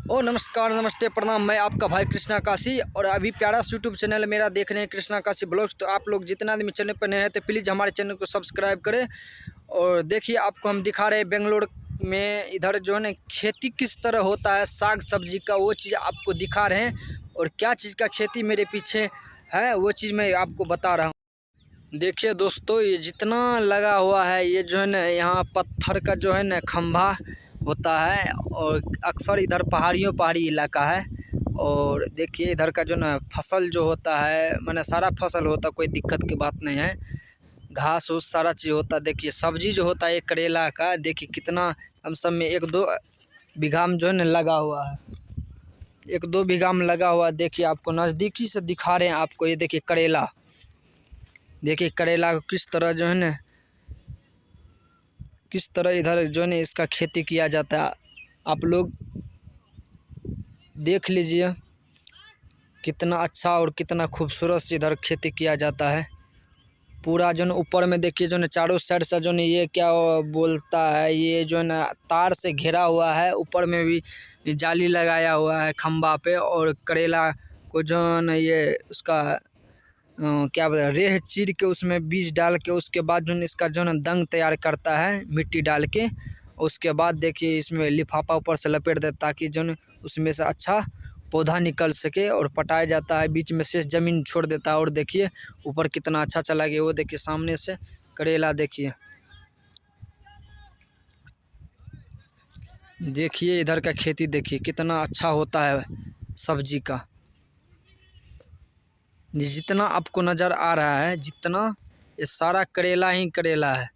ओ नमस्कार, नमस्ते, प्रणाम। मैं आपका भाई कृष्णा काशी और अभी प्यारा यूट्यूब चैनल मेरा देख रहे हैं कृष्णा काशी ब्लॉग्स। तो आप लोग जितना आदमी चैनल पर नए हैं तो प्लीज़ हमारे चैनल को सब्सक्राइब करें। और देखिए आपको हम दिखा रहे हैं बेंगलोर में इधर जो है ना खेती किस तरह होता है, साग सब्जी का, वो चीज़ आपको दिखा रहे हैं। और क्या चीज़ का खेती मेरे पीछे है वो चीज़ मैं आपको बता रहा हूँ। देखिए दोस्तों, ये जितना लगा हुआ है ये जो है ना यहाँ पत्थर का जो है ना खंभा होता है। और अक्सर इधर पहाड़ी इलाका है। और देखिए इधर का जो ना फसल जो होता है, माने सारा फसल होता, कोई दिक्कत की बात नहीं है। घास उस सारा चीज़ होता। देखिए सब्जी जो होता है करेला का, देखिए कितना हम सब में 1-2 बीघा में जो है ना लगा हुआ है। 1-2 बीघा में लगा हुआ है। देखिए आपको नज़दीकी से दिखा रहे हैं आपको। ये देखिए करेला, देखिए करेला को किस तरह जो है ना किस तरह इधर जो है ना इसका खेती किया जाता है। आप लोग देख लीजिए कितना अच्छा और कितना खूबसूरत से इधर खेती किया जाता है। पूरा जो है ऊपर में देखिए जो है चारों साइड से जो है ये क्या बोलता है, ये जो है ना तार से घिरा हुआ है। ऊपर में भी जाली लगाया हुआ है खंबा पे। और करेला को जो है ना ये उसका क्या बोलते हैं, रेह चीर के उसमें बीज डाल के उसके बाद जो है इसका जो है ना दंग तैयार करता है मिट्टी डाल के। उसके बाद देखिए इसमें लिफाफा ऊपर से लपेट देता ताकि जो है उसमें से अच्छा पौधा निकल सके और पटाया जाता है। बीच में शेष ज़मीन छोड़ देता है। और देखिए ऊपर कितना अच्छा चला गया, वो देखिए सामने से करेला देखिए। देखिए इधर का खेती देखिए कितना अच्छा होता है सब्जी का। जितना आपको नज़र आ रहा है, जितना ये सारा करेला ही करेला है।